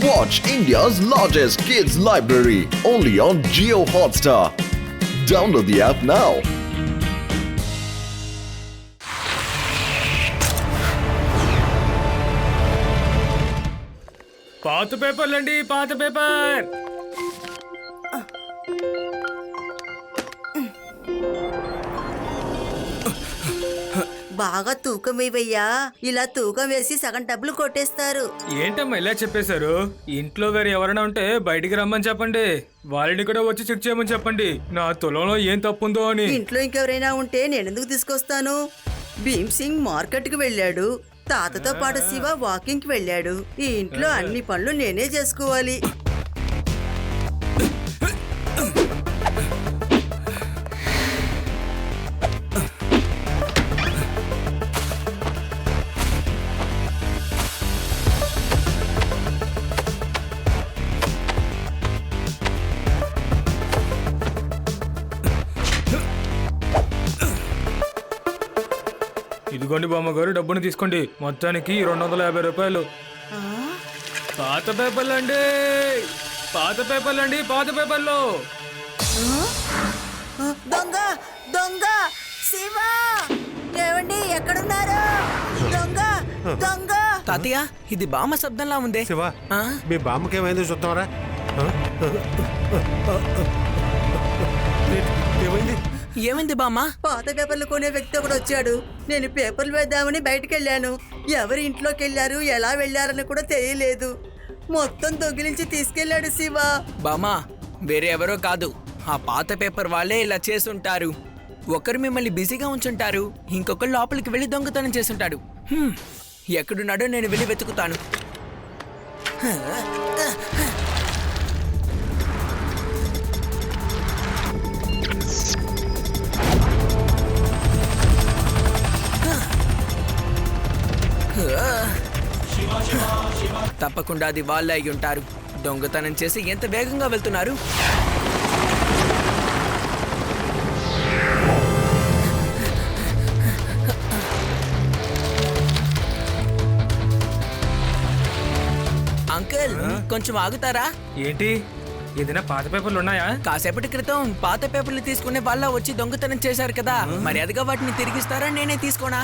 Watch India's largest kids library only on Jio Hotstar. Download the app now. పాత పేపర్లండి, పాత paper. బాగా తూకం వేవయ్యా. ఇలా తూకం వేసి సగం డబ్బులు కొట్టేస్తారు. ఏంటమ్మా ఇలా చెప్పేశారు? ఇంట్లో వేరే ఎవరైనా ఉంటే బయటికి రమ్మని చెప్పండి. వాళ్ళని కూడా వచ్చి చెక్ చేయమని చెప్పండి, నా తులంలో ఏం తప్పుందో అని. ఇంట్లో ఇంకెవరైనా ఉంటే నేనెందుకు తీసుకొస్తాను? భీమ్ సింగ్ మార్కెట్ కి వెళ్ళాడు, తాతతో పాటు శివ వాకింగ్ కి వెళ్ళాడు. ఈ ఇంట్లో అన్ని పనులు నేనే చేసుకోవాలి. ఇదిగోండి బామ్మగారు, డబ్బుని తీసుకోండి. మొత్తానికి 250 రూపాయలు. పాత పేపర్లండి, పాత పేపర్లండి, పాత పేపర్లు. దొంగ దొంగ శివ, ఏమండి ఎక్కడున్నారు? దొంగ దొంగ. తాతయ్య, ఇది బామ్మ శబ్దంలా ఉంది. శివ, మీ బామ్మకేమైందో చూద్దామరా. ఏమైంది? ఏమైంది బామ్మ? పాత పేపర్లు కొనే వ్యక్తి ఒకడు వచ్చాడు. నేను పేపర్లు వేద్దామని బయటకు వెళ్ళాను. ఎవరి ఇంట్లోకి వెళ్ళారు, ఎలా వెళ్ళారని కూడా తెలియలేదు. మొత్తం దొంగిలించి తీసుకెళ్లాడు శివ. బామ్మ, వేరే ఎవరో కాదు, ఆ పాత పేపర్ వాళ్ళే ఇలా చేసుంటారు. ఒకరు మిమ్మల్ని బిజీగా ఉంచుంటారు, ఇంకొకరు లోపలికి వెళ్ళి దొంగతనం చేసుంటాడు. ఎక్కడున్నాడో నేను వెళ్ళి వెతుకుతాను. తప్పకుండా అది వాళ్ళే అయి ఉంటారు. దొంగతనం చేసి ఎంత వేగంగా వెళ్తున్నారు. అంకుల్, కొంచెం ఆగుతారా? ఏంటి, ఏదైనా పాత పేపర్లు ఉన్నాయా? కాసేపటి క్రితం పాత పేపర్లు తీసుకునే వాళ్ళ వచ్చి దొంగతనం చేశారు కదా, మర్యాదగా వాటిని తిరిగిస్తారా, నేనే తీసుకోనా?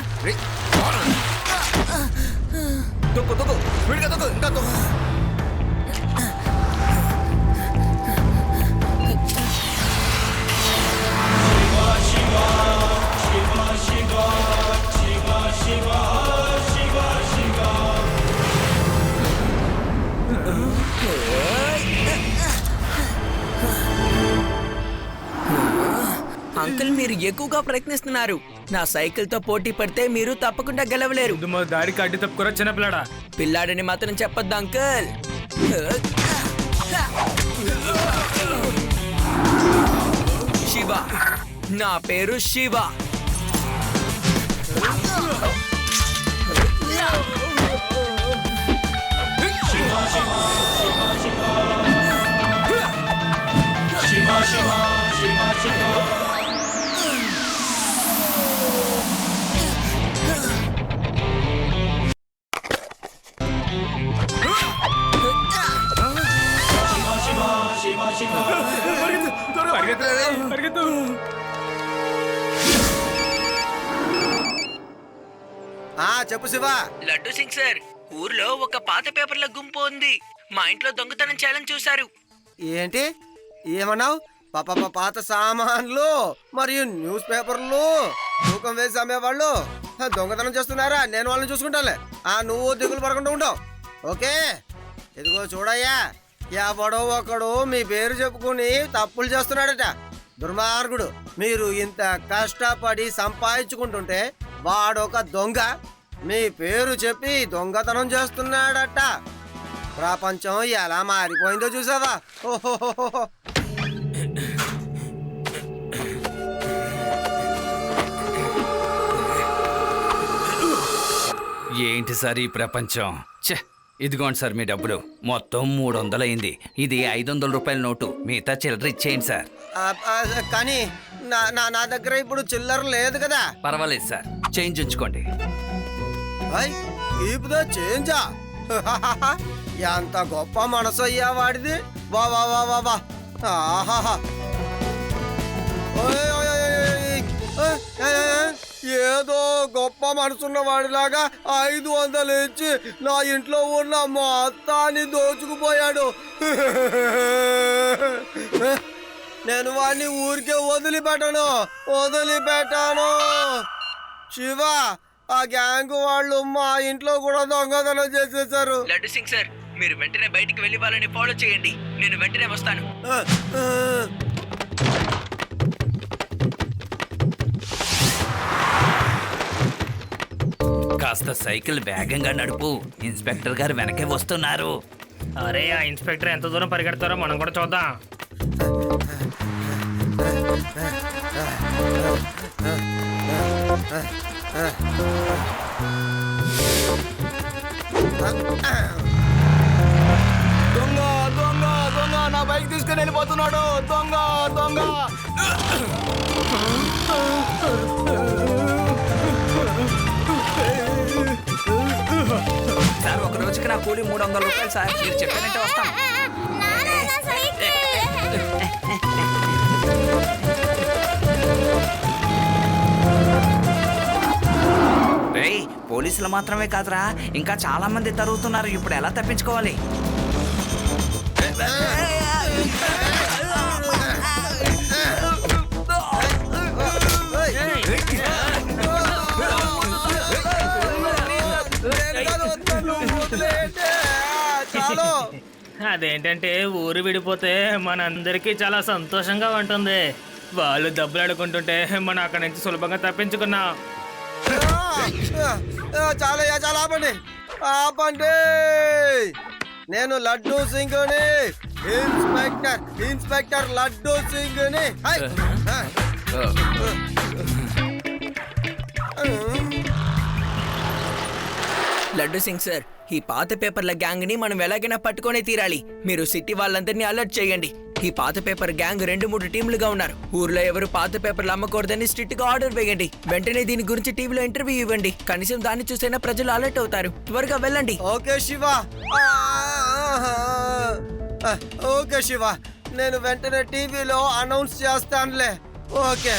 అంకుల్, మీరు ఎక్కువగా ప్రయత్నిస్తున్నారు. నా సైకిల్ తో పోటీ పడితే మీరు తప్పకుండా గెలవలేరు. దారికి అడ్డు తప్పుకోరా చిన్నపిల్లాడా. పిల్లాడని మాత్రం చెప్పొద్దు అంకుల్. శివ, నా పేరు శివ. చెప్పు శివ. లడ్డు సింగ్ సార్, ఊర్లో ఒక పాత పేపర్ల గుంపు ఉంది. మా ఇంట్లో దొంగతనం చేయాలని చూశారు. ఏంటి ఏమన్నావు? పాత సామాన్లు మరియు న్యూస్ పేపర్లు తూకం వేసి అమ్మేవాళ్ళు దొంగతనం చేస్తున్నారా? నేను వాళ్ళని చూసుకుంటానులే. నువ్వు దిగులు పడకుండా ఉండవు, ఓకే? ఇదిగో చూడయ్యా, ఎవడో ఒకడు మీ పేరు చెప్పుకుని తప్పులు చేస్తున్నాడట. దుర్మార్గుడు. మీరు ఇంత కష్టపడి సంపాదించుకుంటుంటే వాడొక దొంగ మీ పేరు చెప్పి దొంగతనం చేస్తున్నాడట. ప్రపంచం ఎలా మారిపోయిందో చూసావా? ఓహో, ఏంటి సార్ ఈ ప్రపంచం? ఛే, ఇదిగోండి సార్ మీ డబ్బులు. మొత్తం 300 అయింది. ఇది 500 రూపాయల నోటు. మిగతా చిల్లర ఇచ్చేయండి సార్. కానీ నా దగ్గర ఇప్పుడు చిల్లర లేదు కదా. పర్వాలేదు సార్, చేంజ్ ఉంచుకోండి. చేంజా? ఎంత గొప్ప మనసు అయ్యా వాడిది. వా వా వా వా వా. ఆహాహా. ఓయ్ ఓయ్ ఓయ్ ఓయ్. ఓయ్, ఏయ్, ఏయ్, ఏయ్. ఏదో గొప్ప మనసున్న వాడిలాగా 500 ఇచ్చి నా ఇంట్లో ఉన్న మొత్తాన్ని దోచుకుపోయాడు. నేను వాడిని ఊరికే వదిలిపెట్టాను. శివ, ఆ గ్యాంగ్ వాళ్ళు మా ఇంట్లో కూడా దొంగతనం చేసేసారు. లడ్డు సింగ్ సార్, మీరు వెంటనే బయటికి వెళ్ళి వాళ్ళని ఫాలో చేయండి. నేను వెంటనే వస్తాను. కాస్త సైకిల్ వేగంగా నడుపు. ఇన్స్పెక్టర్ గారు వెనకే వస్తున్నారు. అరే ఆ ఇన్స్పెక్టర్ ఎంత దూరం పరిగెడతారో మనం కూడా చూద్దాం. దొంగ దొంగ దొంగ నా బైక్ తీసుకుని వెళ్ళిపోతున్నాడు. దొంగ దొంగ. సార్, ఒక రోజుకి నా కూలి 300 రూపాయలు సార్. మీరు చెప్పినట్టే వస్తాను. రేయ్, పోలీసులు మాత్రమే కాదురా, ఇంకా చాలా మంది తరుగుతున్నారు. ఇప్పుడు ఎలా తప్పించుకోవాలి? చాలు. అదేంటంటే ఊరు విడిపోతే మనందరికీ చాలా సంతోషంగా ఉంటుంది. వాళ్ళు డబ్బులు అడుకుంటుంటే మనం అక్కడి నుంచి సులభంగా తప్పించుకున్నాం. చాలయ్యా, చాలా ఆపండి ఆపండి. నేను లడ్డూ సింగ్ని, ఇన్స్పెక్టర్ లడ్డూ సింగ్ని. లడ్డు సింగ్ సార్, ఈ పాత పేపర్ల గ్యాంగ్ ని మనం ఎలాగైనా పట్టుకొనే తీరాలి. మీరు సిటీ వాళ్ళందరినీ అలర్ట్ చేయండి. ఈ పాత పేపర్ గ్యాంగ్ 2-3 టీంలుగా ఉన్నారు. ఊర్లో ఎవరు పాత పేపర్లు అమ్మకూడదని స్ట్రిక్ట్ గా ఆర్డర్ వేయండి. వెంటనే దీని గురించి టీవీలో ఇంటర్వ్యూ ఇవ్వండి. కనీసం దాన్ని చూసైనా ప్రజలు అలర్ట్ అవుతారు. త్వరగా వెళ్ళండి. ఓకే శివ. ఓకే శివ, నేను వెంటనే టీవీలో అనౌన్స్ చేస్తానులే. ఓకే.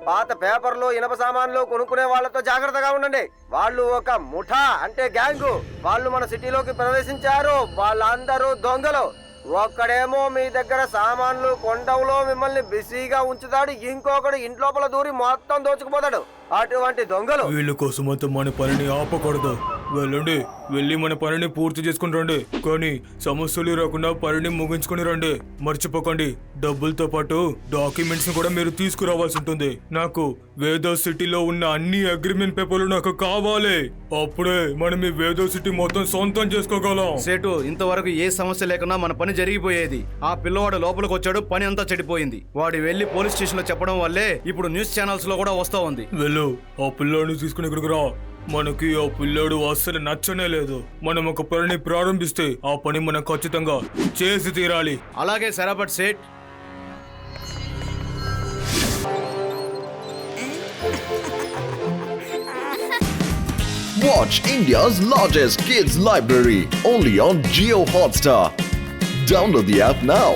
పాత పేపర్లు, ఇనప సామాన్లు కొనుక్కునే వాళ్ళతో జాగ్రత్తగా ఉండండి. వాళ్ళు ఒక ముఠా, అంటే గ్యాంగు. వాళ్ళు మన సిటీలోకి ప్రవేశించారు. వాళ్ళందరూ దొంగలు. ఒక్కడేమో మీ దగ్గర సామాన్లు కొండంలో మిమ్మల్ని బిజీగా ఉంచుతాడు. ఇంకొకడు ఇంట్లోపల దూరి మొత్తం దోచుకుపోతాడు. అటువంటి దొంగలు. వీళ్ళ కోసం అంతా మన పనిని ఆపకూడదు. వెళ్ళండి, వెళ్ళి మన పనిని పూర్తి చేసుకుని రండి. కానీ సమస్యలు రాకుండా పనిని ముగించుకుని రండి. మర్చిపోకండి, డబ్బులతో పాటు డాక్యుమెంట్స్ కూడా మీరు తీసుకురావాల్సి ఉంటుంది. నాకు వేదో సిటీలో ఉన్న అన్ని అగ్రిమెంట్ పేపర్లు నాకు కావాలి. అప్పుడే మనం ఈ వేదో సిటీ మొత్తం సొంతం చేసుకోగలం. సేటు, ఇంతవరకు ఏ సమస్య లేకున్నా మన పని జరిగిపోయేది. ఆ పిల్లవాడు లోపలికి వచ్చాడు, పని అంతా చెడిపోయింది. వాడు వెళ్లి పోలీస్ స్టేషన్ లో చెప్పడం వల్లే ఇప్పుడు న్యూస్ ఛానల్స్ లో కూడా వస్తా ఉంది. వెళ్ళు, ఆ పిల్లాడిని తీసుకుని ఇక్కడికి రా. మనకి ఆ పిల్లాడు అస్సలు నచ్చనే లేదు. మనం ఒక పనిని ప్రారంభిస్తే ఆ పని మనం ఖచ్చితంగా చేసి తీరాలి. అలాగే సరాబట్ సేట్. Watch India's largest kids library only on Jio Hotstar. Download the app now.